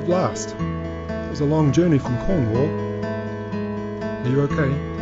at last. It was a long journey from Cornwall. Are you okay?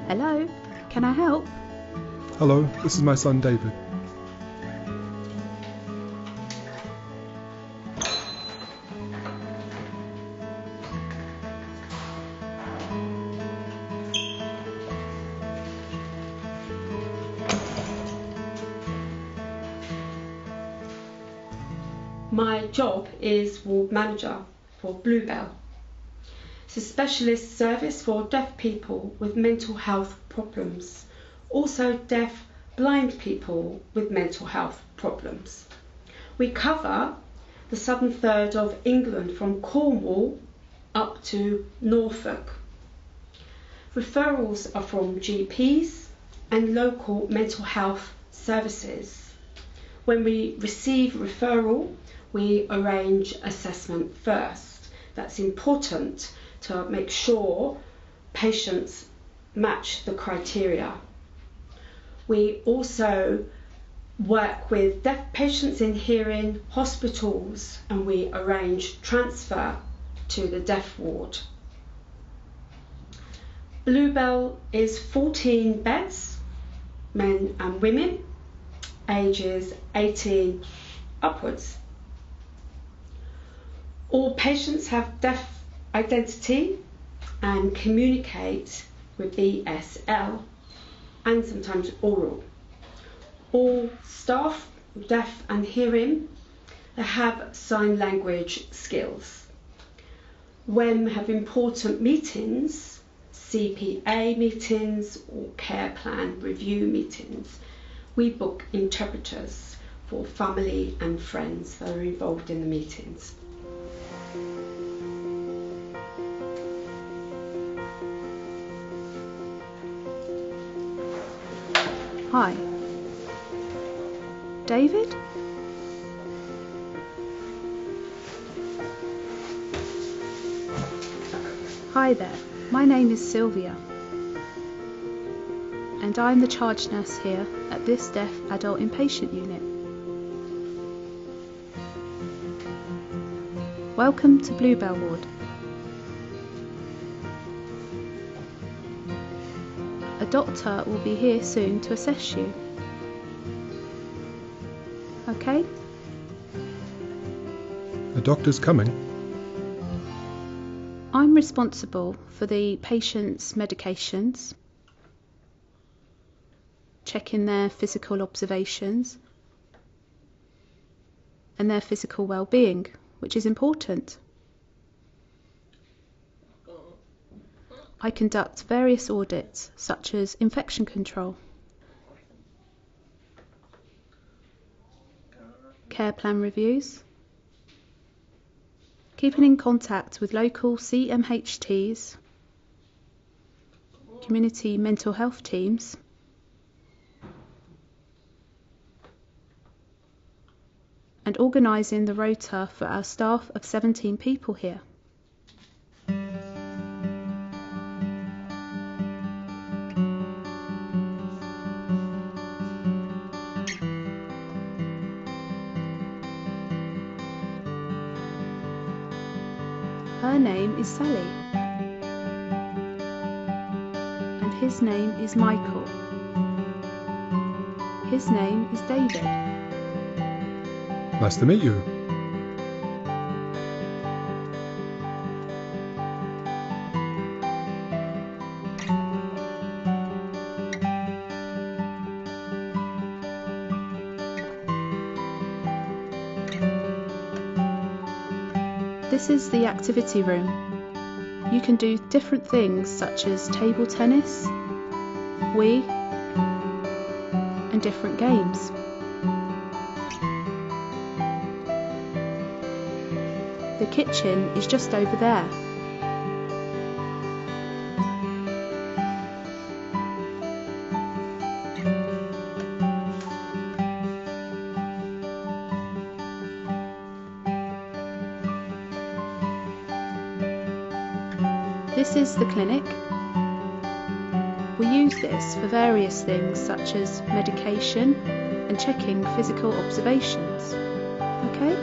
Hello, can I help? Hello, this is my son David. My job is ward manager for Bluebell. It's a specialist service for deaf people with mental health problems, also deaf blind people with mental health problems. We cover the southern third of England from Cornwall up to Norfolk. Referrals are from GPs and local mental health services. When we receive referral, we arrange assessment first. That's important to make sure patients match the criteria. We also work with deaf patients in hearing hospitals and we arrange transfer to the deaf ward. Bluebell is 14 beds, men and women, ages 18 upwards. All patients have deaf identity and communicate with BSL and sometimes oral. All staff, deaf and hearing, they have sign language skills. When we have important meetings, CPA meetings or care plan review meetings, we book interpreters for family and friends that are involved in the meetings. Hi. David? Hi there, my name is Sylvia and I'm the charge nurse here at this deaf adult inpatient unit. Welcome to Bluebell Ward. A doctor will be here soon to assess you. Okay? The doctor's coming. I'm responsible for the patient's medications, checking their physical observations and their physical well-being, which is important. I conduct various audits such as infection control, care plan reviews, keeping in contact with local CMHTs, community mental health teams, and organising the rota for our staff of 17 people here. Her name is Sally, and his name is Michael. His name is David. Nice to meet you. This is the activity room. You can do different things such as table tennis, Wii, and different games. The kitchen is just over there. This is the clinic. We use this for various things such as medication and checking physical observations. Okay?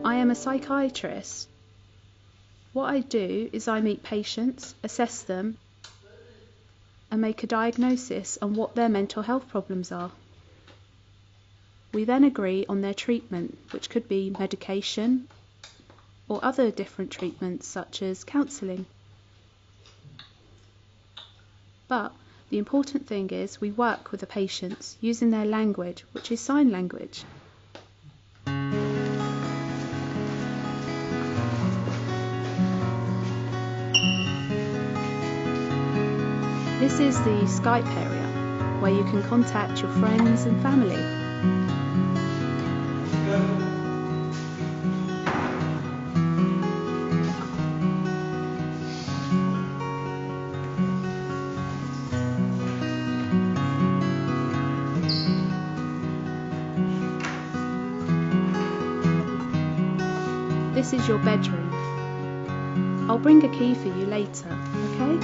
I am a psychiatrist. What I do is I meet patients, assess them, and make a diagnosis on what their mental health problems are. We then agree on their treatment, which could be medication or other different treatments such as counselling. But the important thing is we work with the patients using their language, which is sign language. This is the Skype area where you can contact your friends and family. This is your bedroom. I'll bring a key for you later, okay?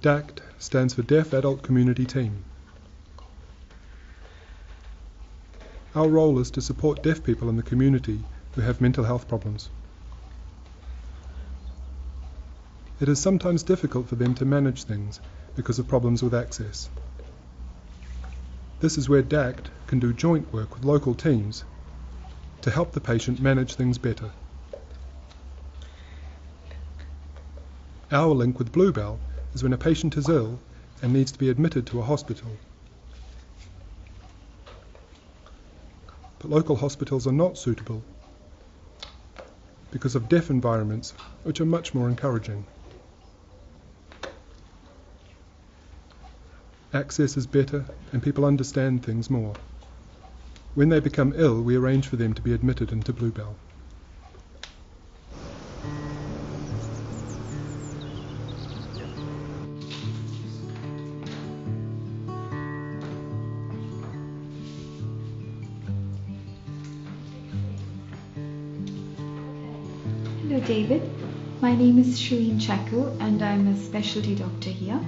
DACT stands for Deaf Adult Community Team. Our role is to support deaf people in the community who have mental health problems. It is sometimes difficult for them to manage things because of problems with access. This is where DACT can do joint work with local teams to help the patient manage things better. Our link with Bluebell is when a patient is ill and needs to be admitted to a hospital. But local hospitals are not suitable because of deaf environments, which are much more encouraging. Access is better and people understand things more. When they become ill, we arrange for them to be admitted into Bluebell. Hello David, my name is Shireen Chakku and I'm a specialty doctor here.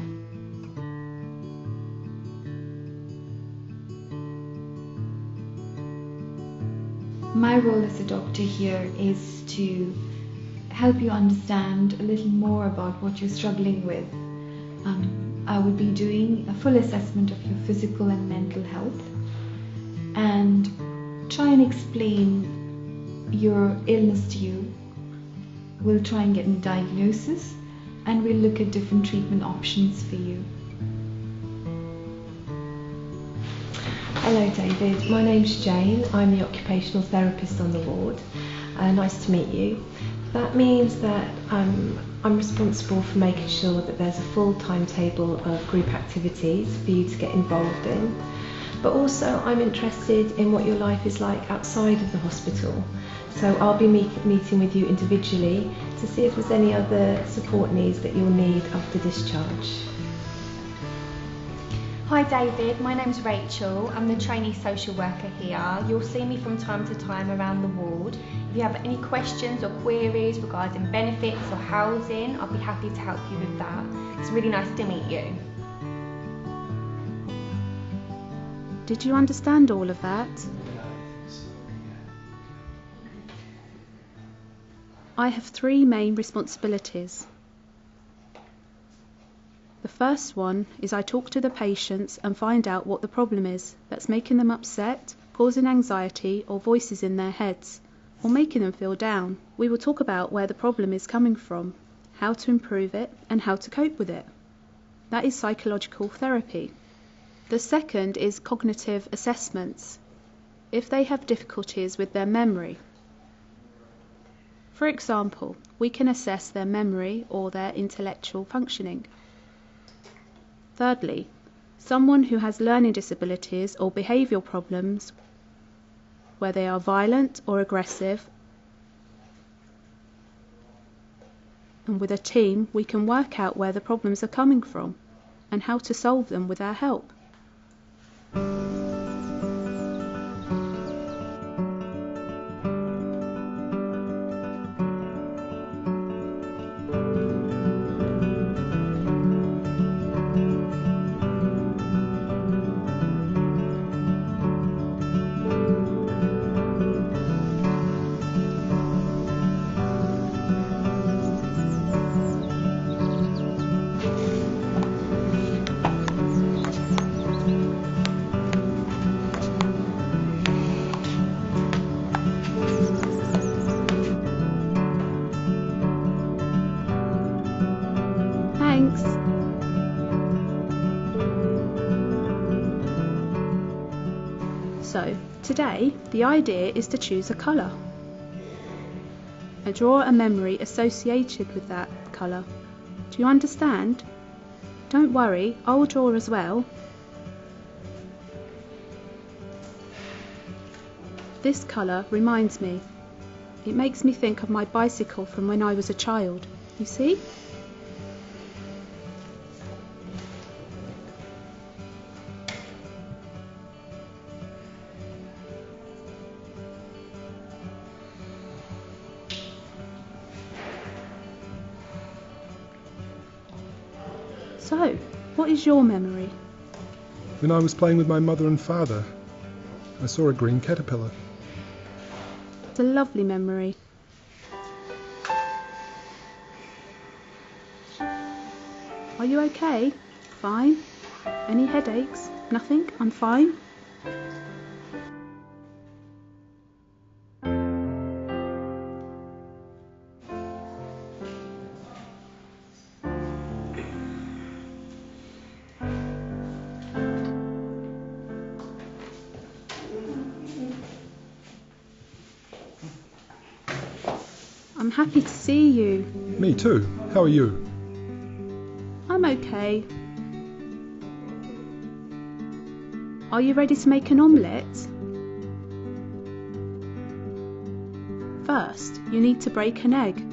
My role as a doctor here is to help you understand a little more about what you're struggling with. I will be doing a full assessment of your physical and mental health and try and explain your illness to you. We'll try and get a diagnosis and we'll look at different treatment options for you. Hello David, my name's Jane. I'm the occupational therapist on the ward. Nice to meet you. That means that I'm responsible for making sure that there's a full timetable of group activities for you to get involved in. But also I'm interested in what your life is like outside of the hospital. So I'll be meeting with you individually to see if there's any other support needs that you'll need after discharge. Hi David, my name's Rachel. I'm the trainee social worker here. You'll see me from time to time around the ward. If you have any questions or queries regarding benefits or housing, I'll be happy to help you with that. It's really nice to meet you. Did you understand all of that? I have 3 main responsibilities. The first one is I talk to the patients and find out what the problem is that's making them upset, causing anxiety or voices in their heads, or making them feel down. We will talk about where the problem is coming from, how to improve it, and how to cope with it. That is psychological therapy. The second is cognitive assessments, if they have difficulties with their memory. For example, we can assess their memory or their intellectual functioning. Thirdly, someone who has learning disabilities or behavioural problems, where they are violent or aggressive, and with a team we can work out where the problems are coming from and how to solve them with our help. Thanks. So, today the idea is to choose a colour and draw a memory associated with that colour. Do you understand? Don't worry, I will draw as well. This colour reminds me. It makes me think of my bicycle from when I was a child. You see? So, what is your memory? When I was playing with my mother and father, I saw a green caterpillar. It's a lovely memory. Are you okay? Fine? Any headaches? Nothing? I'm fine? I'm happy to see you. Me too. How are you? I'm okay. Are you ready to make an omelette? First, you need to break an egg.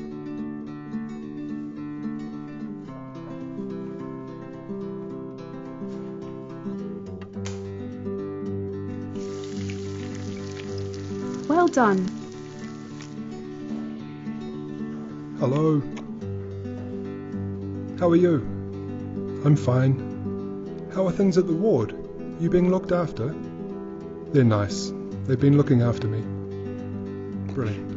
Well done. Hello. How are you? I'm fine. How are things at the ward? You being looked after? They're nice. They've been looking after me. Brilliant.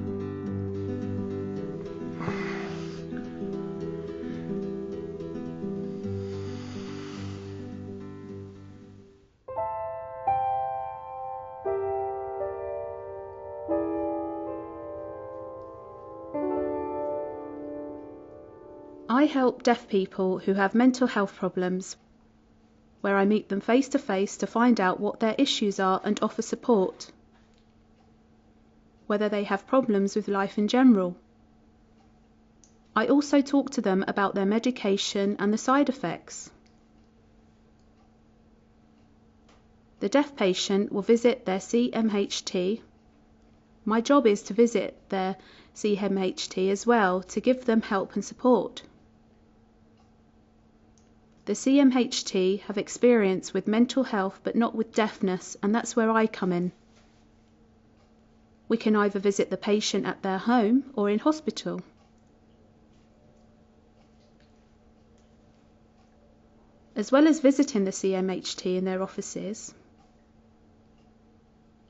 I help deaf people who have mental health problems, where I meet them face to face to find out what their issues are and offer support, whether they have problems with life in general. I also talk to them about their medication and the side effects. The deaf patient will visit their CMHT. My job is to visit their CMHT as well to give them help and support. The CMHT have experience with mental health but not with deafness, and that's where I come in. We can either visit the patient at their home or in hospital. As well as visiting the CMHT in their offices,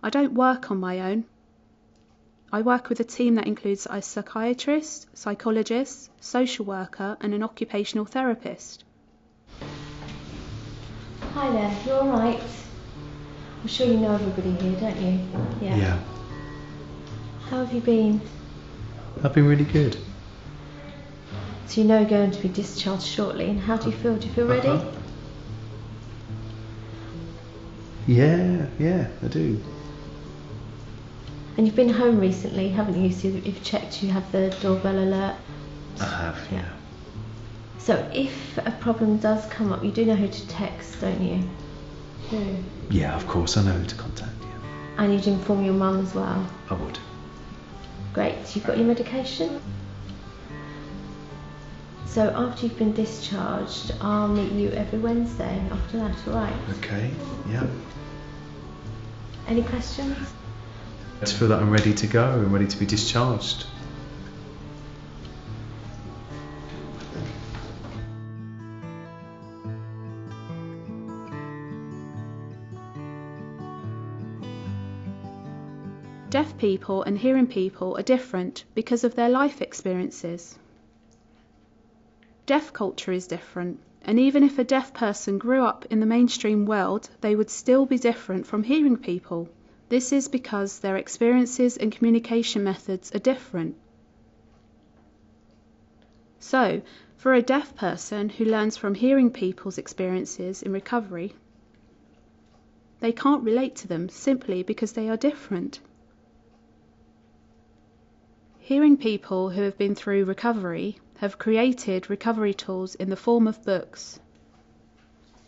I don't work on my own. I work with a team that includes a psychiatrist, psychologist, social worker and an occupational therapist. Hi there, you alright? I'm sure you know everybody here, don't you? Yeah. How have you been? I've been really good. So you know you're going to be discharged shortly, and how do you feel? Do you feel ready? Uh-huh. Yeah, I do. And you've been home recently, haven't you? So you've checked you have the doorbell alert. I have, yeah. So if a problem does come up, you do know who to text, don't you? Yeah, of course, I know who to contact, yeah. And you'd inform your mum as well. I would. Great, so you've got your medication? So after you've been discharged, I'll meet you every Wednesday after that, alright? Okay, yeah. Any questions? I just feel that I'm ready to go and ready to be discharged. Deaf people and hearing people are different because of their life experiences. Deaf culture is different, and even if a deaf person grew up in the mainstream world, they would still be different from hearing people. This is because their experiences and communication methods are different. So, for a deaf person who learns from hearing people's experiences in recovery, they can't relate to them simply because they are different. Hearing people who have been through recovery have created recovery tools in the form of books,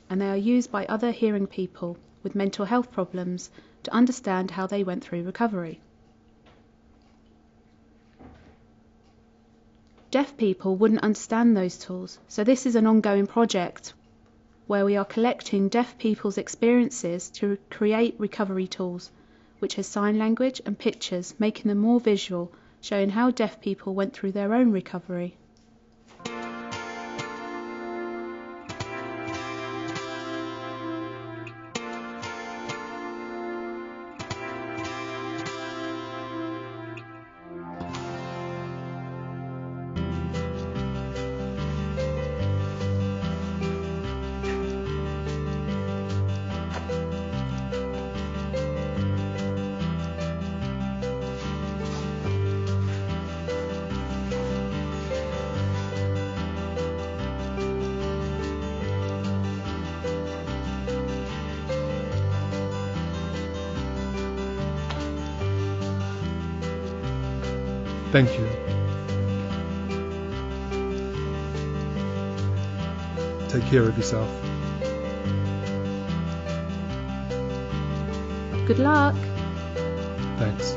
and they are used by other hearing people with mental health problems to understand how they went through recovery. Deaf people wouldn't understand those tools, so this is an ongoing project where we are collecting deaf people's experiences to create recovery tools, which has sign language and pictures, making them more visual, showing how deaf people went through their own recovery. Thank you. Take care of yourself. Good luck! Thanks.